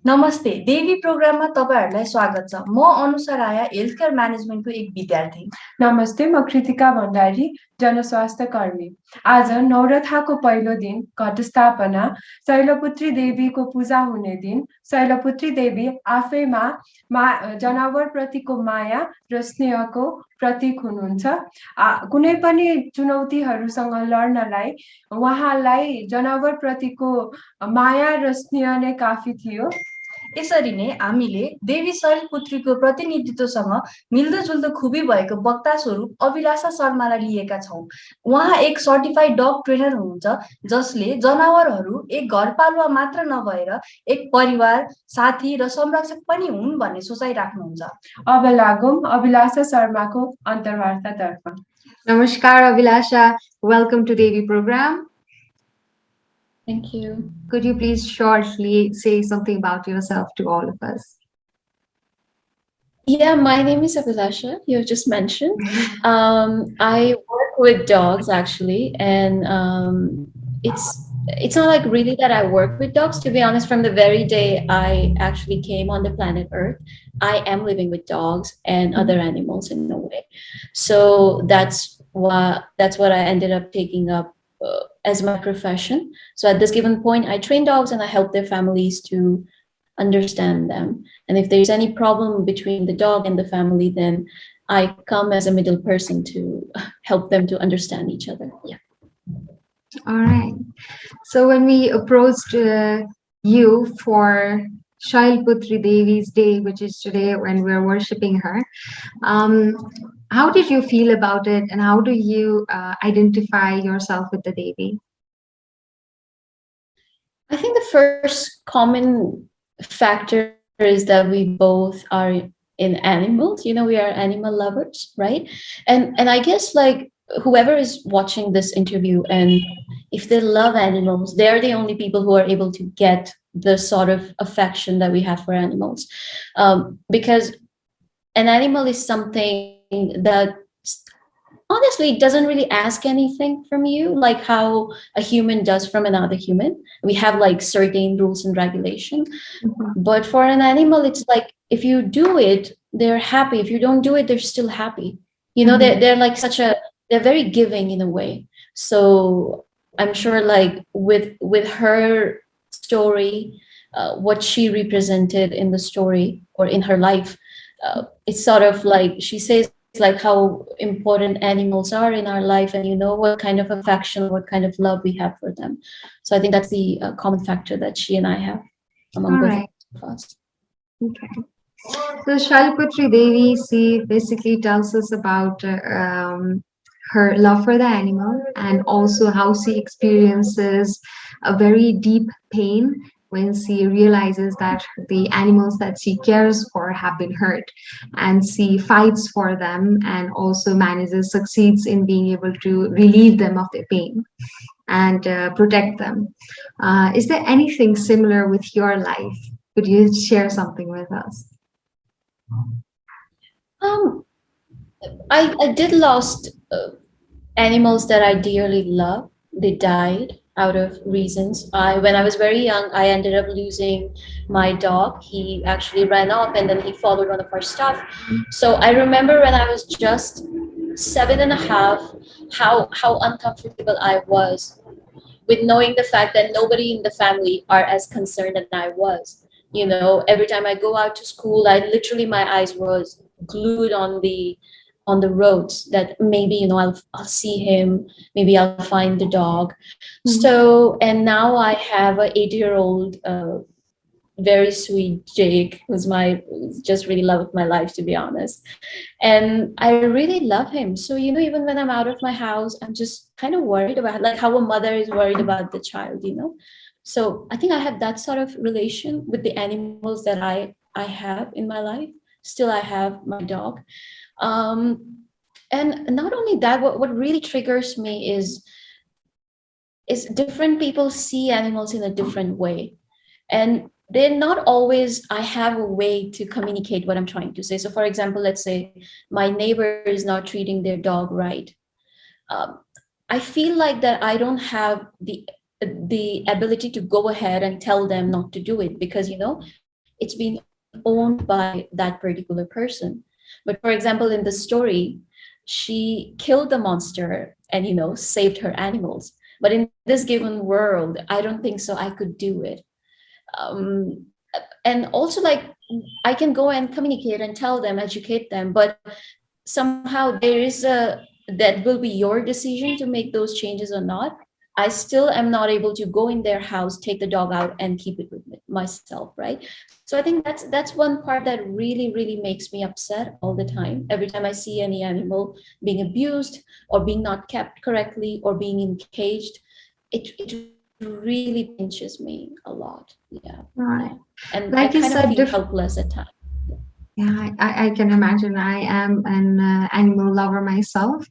नमस्ते देवी प्रोग्राममा तपाईहरुलाई स्वागत छ। म अनुसार आया हेल्थ केयर म्यानेजमेन्टको एक विद्यार्थी। नमस्ते, म कृतिका भण्डारी, जनस्वास्थ्य कर्मी। आज नवरथाको पहिलो दिन घटस्थापना, शैलपुत्री देवीको पूजा हुने दिन। शैलपुत्री देवी आफैमा जनावरप्रतिको माया र स्नेहको प्रतीक हुनुहुन्छ। कुनै पनि चुनौतीहरूसँग लड्नलाई उहाँलाई जनावरप्रतिको माया र स्नेह नै काफी थियो। यसरी नै हामीले देवी शैलपुत्रीको प्रतिनिधित्वसँग मिल्दोजुल्दो खुबी भएको वक्ता स्वरूप अभिलाषा शर्मालाई लिएका छौँ। उहाँ एक सर्टिफाइड डग ट्रेनर हुनुहुन्छ, जसले जनावरहरू एक घरपालुवा मात्र नभएर एक परिवार, साथी र संरक्षक पनि हुन् भन्ने सोचाइ राख्नुहुन्छ। अब लागौँ अभिलाषा शर्माको अन्तर्वार्तातर्फ। Namaskar, Abhilasha. Welcome to Devi program. Thank you. Could you please shortly say something about yourself to all of us? Yeah, my name is Abhilasha. You just mentioned. I work with dogs actually, and it's not like really that I work with dogs. To be honest, from the very day I actually came on the planet Earth, I am living with dogs and other animals in a way. So that's what I ended up taking up as my profession. So at this given point, I train dogs and I help their families to understand them. And if there's any problem between the dog and the family, then I come as a middle person to help them to understand each other. Yeah. All right. So when we approached you for Shailputri Devi's day, which is today when we're worshipping her, how did you feel about it, and how do you identify yourself with the Devi? I think the first common factor is that we both are in animals. We are animal lovers, right? And I guess like whoever is watching this interview, and if they love animals, they're the only people who are able to get the sort of affection that we have for animals, because an animal is something that honestly doesn't really ask anything from you like how a human does from another human. We have like certain rules and regulation. But for an animal, it's like if you do it, they're happy. If you don't do it, they're still happy. They're like they're very giving in a way. So I'm sure like with her story, what she represented in the story or in her life, it's sort of like she says like how important animals are in our life, and what kind of affection, what kind of love we have for them. So I think that's the common factor that she and I have among both of us. Okay. So Shailputri Devi, she basically tells us about her love for the animal, and also how she experiences a very deep pain when she realizes that the animals that she cares for have been hurt, and she fights for them and also succeeds in being able to relieve them of their pain and protect them. Is there anything similar with your life? Could you share something with us? I did lost animals that I dearly love. They died out of reasons. When I was very young, I ended up losing my dog. He actually ran off, and then he followed one of our stuff. So I remember when I was just 7.5, how uncomfortable I was with knowing the fact that nobody in the family are as concerned as I was. Every time I go out to school, my eyes was glued on the roads, that maybe I'll see him, maybe I'll find the dog. So, and now I have a 8-year-old very sweet Jake, who's just really love of my life, to be honest. And I really love him. So, even when I'm out of my house, I'm just kind of worried about like how a mother is worried about the child. So I think I have that sort of relation with the animals that I have in my life. Still, I have my dog. And not only that, what really triggers me is different people see animals in a different way. And they're not always, I have a way to communicate what I'm trying to say. So for example, let's say my neighbor is not treating their dog right. I feel like that I don't have the ability to go ahead and tell them not to do it, because it's been owned by that particular person. But for example, in the story, she killed the monster and, saved her animals. But in this given world, I don't think so I could do it. um, and also, like, I can go and communicate and tell them, educate them, but somehow there is a that will be your decision to make those changes or not. I still am not able to go in their house, take the dog out and keep it with myself, right? So I think that's one part that really really makes me upset all the time. Every time I see any animal being abused or being not kept correctly or being encaged, it really pinches me a lot. Yeah. Right. And I Like kind you of said, feel helpless at times. yeah, I can imagine. I am an animal lover myself.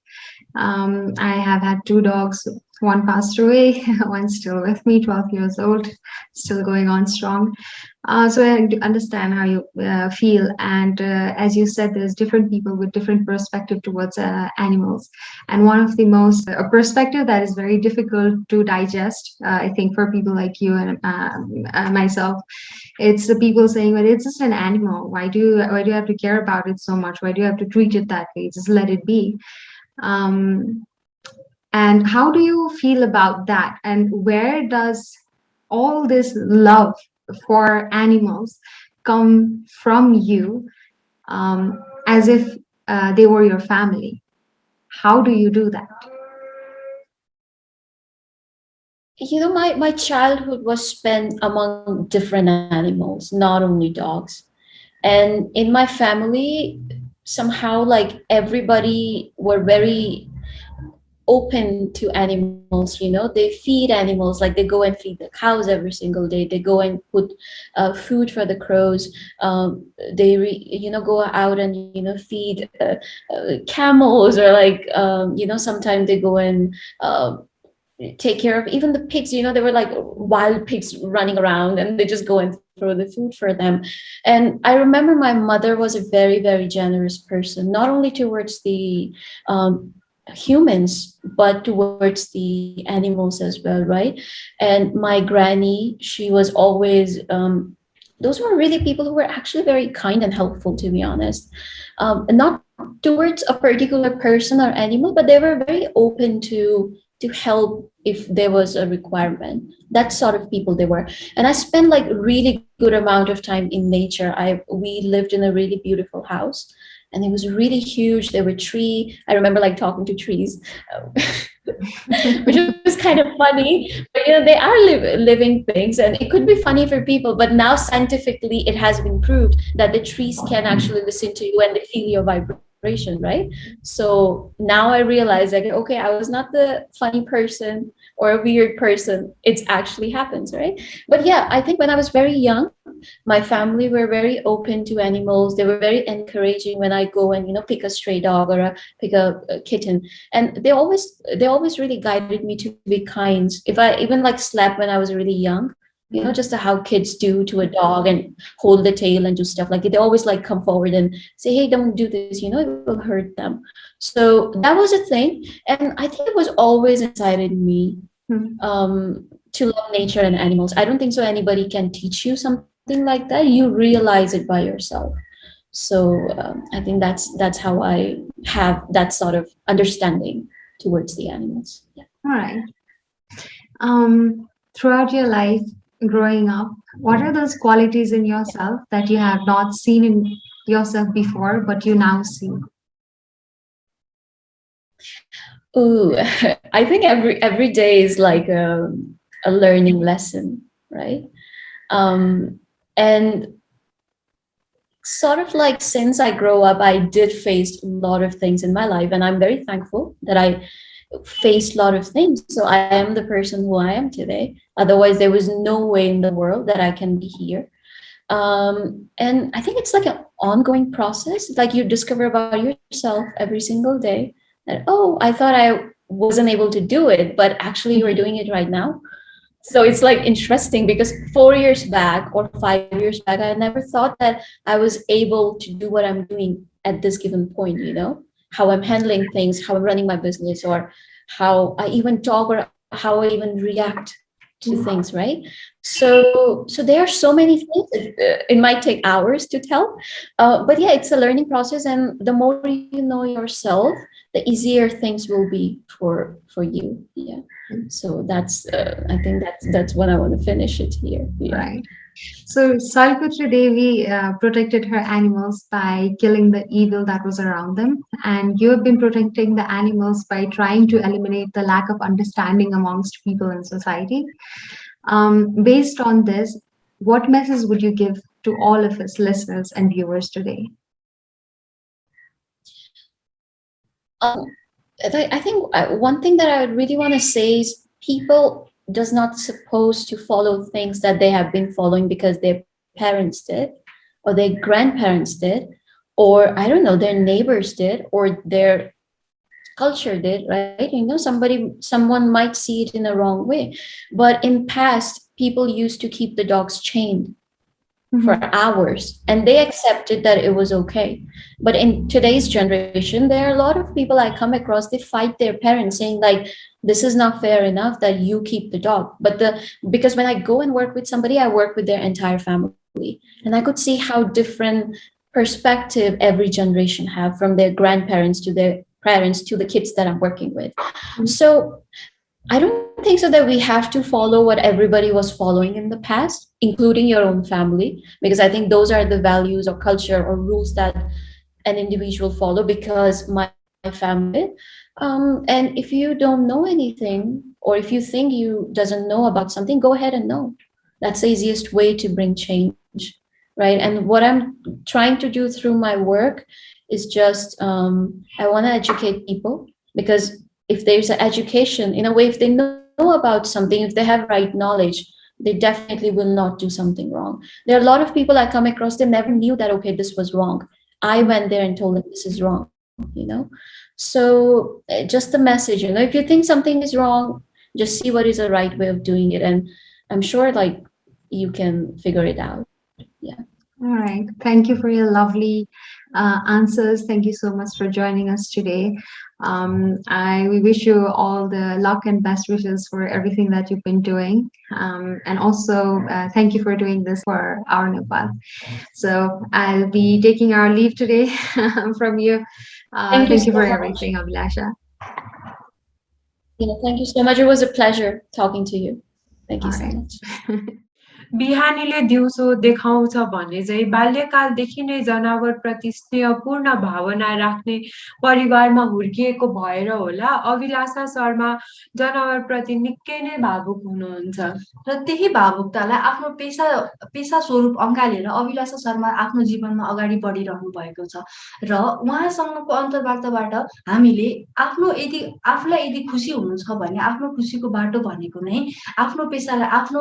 I have had two dogs. One passed away, one's still with me, 12 years old, still going on strong. So I understand how you feel. And as you said, there's different people with different perspective towards animals. And one of the most, a perspective that is very difficult to digest, I think, for people like you and myself, it's the people saying, well, it's just an animal. Why do you have to care about it so much? Why do you have to treat it that way? Just let it be. Um, and how do you feel about that? And where does all this love for animals come from you, as if they were your family? How do you do that? My childhood was spent among different animals, not only dogs. And in my family, somehow, like, everybody were very open to animals. They feed animals, like they go and feed the cows every single day. They go and put food for the crows. They go out and feed camels, or like, sometimes they go and take care of even the pigs. They were like wild pigs running around, and they just go and throw the food for them. And I remember my mother was a very very generous person, not only towards the humans but towards the animals as well, right? And my granny, she was always those were really people who were actually very kind and helpful, to be honest. Not towards a particular person or animal, but they were very open to help if there was a requirement. That sort of people they were. And I spent like really good amount of time in nature. We lived in a really beautiful house, and it was really huge. There were trees. I remember like talking to trees, which was kind of funny. But they are living things, and it could be funny for people. But now scientifically, it has been proved that the trees can actually listen to you and they feel your vibration, right? So now I realize, like, okay, I was not the funny person or a weird person. It actually happens, right? But yeah, I think when I was very young, my family were very open to animals. They were very encouraging when I go and pick a stray dog or pick a kitten. And they always really guided me to be kind. If I even like slept when I was really young, just how kids do to a dog and hold the tail and do stuff like it. They always like come forward and say, hey, don't do this, it will hurt them. So that was a thing. And I think it was always inside in me, to love nature and animals. I don't think so anybody can teach you something like that. You realize it by yourself. So I think that's how I have that sort of understanding towards the animals. Yeah. All right. Throughout your life, growing up, what are those qualities in yourself that you have not seen in yourself before, but you now see? Ooh, I think every day is like a learning lesson, right? And sort of like since I grow up, I did face a lot of things in my life, and I'm very thankful that I faced a lot of things. So I am the person who I am today. Otherwise, there was no way in the world that I can be here. And I think it's like an ongoing process. Like you discover about yourself every single day that, oh, I thought I wasn't able to do it, but actually you're doing it right now. So it's like interesting because 4 years back or 5 years back, I never thought that I was able to do what I'm doing at this given point, how I'm handling things, how I'm running my business, or how I even talk, or how I even react to things, right? So there are so many things. It might take hours to tell, but yeah, it's a learning process, and the more you know yourself, the easier things will be for you. Yeah. So that's I think that's what I want to finish it here. Yeah. Right. So Shailputri Devi protected her animals by killing the evil that was around them, and you have been protecting the animals by trying to eliminate the lack of understanding amongst people in society. Based on this, what message would you give to all of us listeners and viewers today? I think one thing that I would really want to say is people does not supposed to follow things that they have been following because their parents did or their grandparents did, or I don't know, their neighbors did, or their culture did, right? Someone might see it in a wrong way, but in past people used to keep the dogs chained for hours and they accepted that it was okay. But in today's generation, there are a lot of people I come across, they fight their parents saying like, this is not fair enough that you keep the dog. Because when I go and work with somebody, I work with their entire family, and I could see how different perspective every generation have, from their grandparents to their parents to the kids that I'm working with. So I don't think so that we have to follow what everybody was following in the past, including your own family, because I think those are the values or culture or rules that an individual follow because my family did. And if you don't know anything, or if you think you doesn't know about something, go ahead and know. That's the easiest way to bring change, right? And what I'm trying to do through my work is just I want to educate people, because if there's an education in a way, if they know about something, if they have right knowledge, they definitely will not do something wrong. There are a lot of people I come across, they never knew that, okay, this was wrong. I went there and told them this is wrong, so just the message, if you think something is wrong, just see what is the right way of doing it, and I'm sure like you can figure it out. Yeah. All right. Thank you for your lovely answers. Thank you so much for joining us today. We wish you all the luck and best wishes for everything that you've been doing. And also, thank you for doing this for our Nepal. So I'll be taking our leave today from you. Thank you Thank you so for much. everything, Abhilasha. Thank you so much. It was a pleasure talking to you. Thank you All so right. much. बिहानीले दिउँसो देखाउँछ भने चाहिँ बाल्यकालदेखि नै जनावरप्रति स्नेहपूर्ण भावना राख्ने परिवारमा हुर्किएको भएर होला अभिलाषा शर्मा जनावरप्रति निकै नै भावुक हुनुहुन्छ र त्यही भावुकतालाई आफ्नो पेसा स्वरूप अँगालेर अभिलाषा शर्मा आफ्नो जीवनमा अगाडि बढिरहनु भएको छ। र उहाँसँगको अन्तर्वार्ताबाट हामीले आफूलाई यदि खुसी हुनु छ भने आफ्नो खुसीको बाटो भनेको नै आफ्नो पेसालाई आफ्नो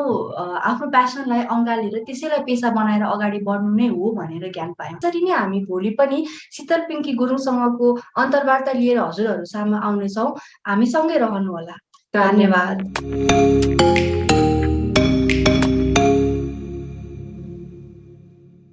प्यासनलाई अँगालेर त्यसैलाई पेसा बनाएर अगाडि बढ्नु नै हो भनेर ज्ञान पायौँ। त्यसरी नै हामी भोलि पनि शीतल पिङ्की गुरुङसँगको अन्तर्वार्ता लिएर हजुरहरू सामु आउनेछौँ। हामी सँगै रहनुहोला। धन्यवाद।